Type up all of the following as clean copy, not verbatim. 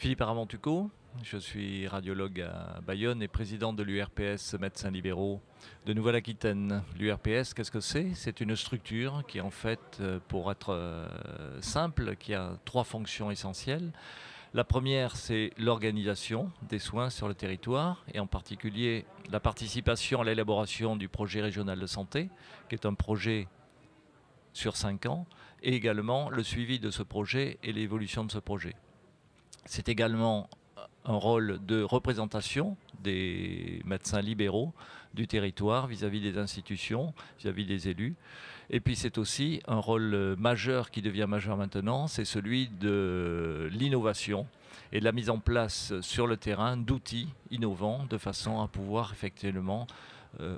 Philippe Aramontuco, je suis radiologue à Bayonne et président de l'URPS Médecins Libéraux de Nouvelle-Aquitaine. L'URPS, qu'est-ce que c'est? C'est une structure qui, en fait, pour être simple, qui a trois fonctions essentielles. La première, c'est l'organisation des soins sur le territoire et en particulier la participation à l'élaboration du projet régional de santé, qui est un projet sur 5 ans, et également le suivi de ce projet et l'évolution de ce projet. C'est également un rôle de représentation des médecins libéraux du territoire vis-à-vis des institutions, vis-à-vis des élus. Et puis c'est aussi un rôle majeur qui devient majeur maintenant, c'est celui de l'innovation et de la mise en place sur le terrain d'outils innovants de façon à pouvoir effectivement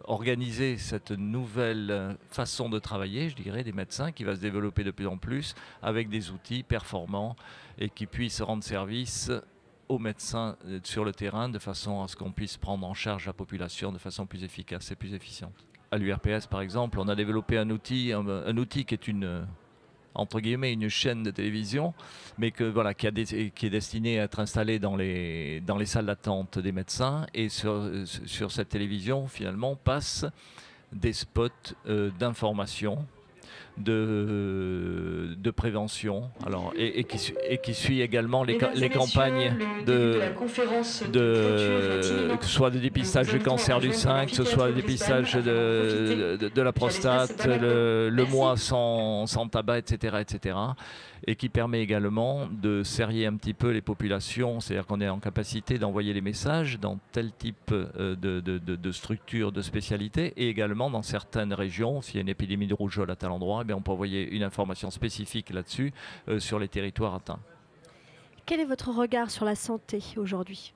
organiser cette nouvelle façon de travailler, je dirais, des médecins qui va se développer de plus en plus avec des outils performants et qui puissent rendre service aux médecins sur le terrain de façon à ce qu'on puisse prendre en charge la population de façon plus efficace et plus efficiente. À l'URPS, par exemple, on a développé un outil qui est entre guillemets, une chaîne de télévision, mais qui est destinée à être installée dans les salles d'attente des médecins. Et sur cette télévision, finalement, passent des spots d'information, de prévention, alors, et qui suit également les campagnes que ce soit de dépistage de cancer du sein, que ce soit de dépistage de la prostate, le mois sans tabac, etc., et qui permet également de serrer un petit peu les populations, c'est-à-dire qu'on est en capacité d'envoyer les messages dans tel type de structure, de spécialité, et également dans certaines régions, s'il y a une épidémie de rougeole à tel endroit, on peut envoyer une information spécifique là-dessus sur les territoires atteints. Quel est votre regard sur la santé aujourd'hui ?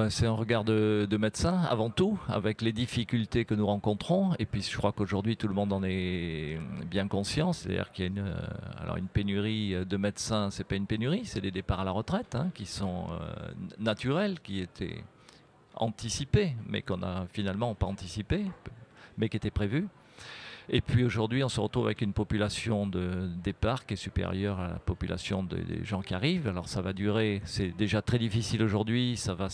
C'est un regard de médecin avant tout, avec les difficultés que nous rencontrons. Et puis je crois qu'aujourd'hui tout le monde en est bien conscient. C'est-à-dire qu'il y a une pénurie de médecins, c'est pas une pénurie, c'est des départs à la retraite qui sont naturels, qui étaient anticipés, mais qu'on n'a finalement pas anticipés, mais qui étaient prévus. Et puis aujourd'hui, on se retrouve avec une population de départ qui est supérieure à la population des gens qui arrivent. Alors ça va durer, c'est déjà très difficile aujourd'hui, ça va,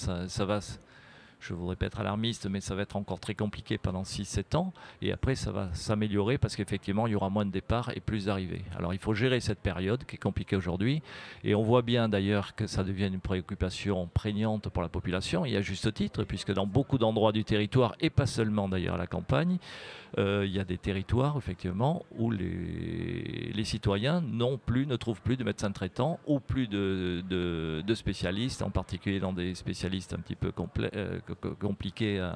je ne voudrais pas être alarmiste, mais ça va être encore très compliqué pendant 6-7 ans. Et après, ça va s'améliorer parce qu'effectivement, il y aura moins de départs et plus d'arrivées. Alors il faut gérer cette période qui est compliquée aujourd'hui. Et on voit bien d'ailleurs que ça devient une préoccupation prégnante pour la population, et à juste titre, puisque dans beaucoup d'endroits du territoire, et pas seulement d'ailleurs à la campagne, il y a des territoires effectivement où les citoyens ne trouvent plus de médecins traitants ou plus de spécialistes, en particulier dans des spécialistes un petit peu compliqués,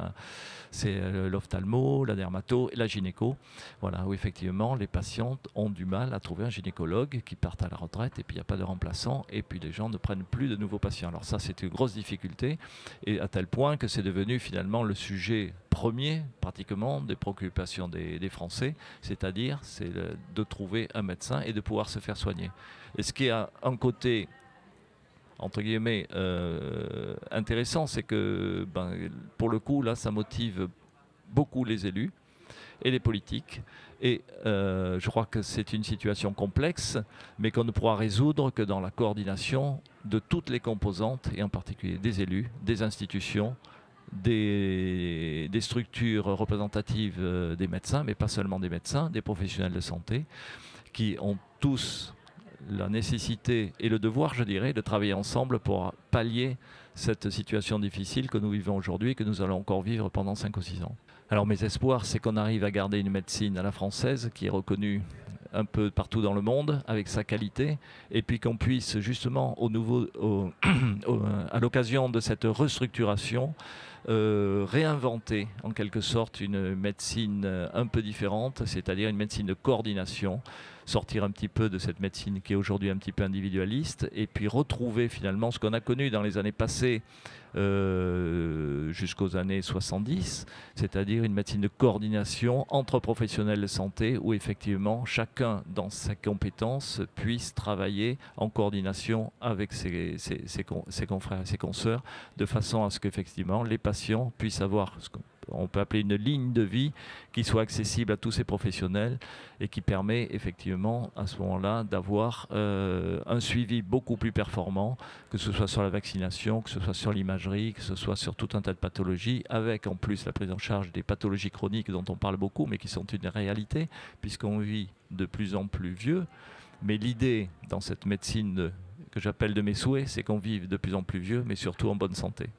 c'est l'ophtalmo, la dermato et la gynéco, voilà, où effectivement les patientes ont du mal à trouver un gynécologue qui parte à la retraite, et puis il n'y a pas de remplaçant, et puis les gens ne prennent plus de nouveaux patients. Alors ça, c'est une grosse difficulté, et à tel point que c'est devenu finalement le sujet premier pratiquement des préoccupations des Français, c'est-à-dire de trouver un médecin et de pouvoir se faire soigner. Et ce qui a un côté entre guillemets intéressant, c'est que pour le coup là ça motive beaucoup les élus et les politiques, et je crois que c'est une situation complexe, mais qu'on ne pourra résoudre que dans la coordination de toutes les composantes, et en particulier des élus, des institutions, des structures représentatives des médecins, mais pas seulement des médecins, des professionnels de santé, qui ont tous la nécessité et le devoir, je dirais, de travailler ensemble pour pallier cette situation difficile que nous vivons aujourd'hui et que nous allons encore vivre pendant 5 ou 6 ans. Alors mes espoirs, c'est qu'on arrive à garder une médecine à la française qui est reconnue un peu partout dans le monde avec sa qualité, et puis qu'on puisse justement à l'occasion de cette restructuration réinventer en quelque sorte une médecine un peu différente, c'est-à-dire une médecine de coordination, sortir un petit peu de cette médecine qui est aujourd'hui un petit peu individualiste, et puis retrouver finalement ce qu'on a connu dans les années passées jusqu'aux années 70, c'est-à-dire une médecine de coordination entre professionnels de santé où effectivement chacun dans sa compétence puisse travailler en coordination avec ses confrères et ses consoeurs, de façon à ce qu'effectivement les patients puissent avoir on peut appeler une ligne de vie qui soit accessible à tous ces professionnels et qui permet effectivement à ce moment-là d'avoir un suivi beaucoup plus performant, que ce soit sur la vaccination, que ce soit sur l'imagerie, que ce soit sur tout un tas de pathologies, avec en plus la prise en charge des pathologies chroniques dont on parle beaucoup, mais qui sont une réalité, puisqu'on vit de plus en plus vieux. Mais l'idée dans cette médecine que j'appelle de mes souhaits, c'est qu'on vive de plus en plus vieux, mais surtout en bonne santé.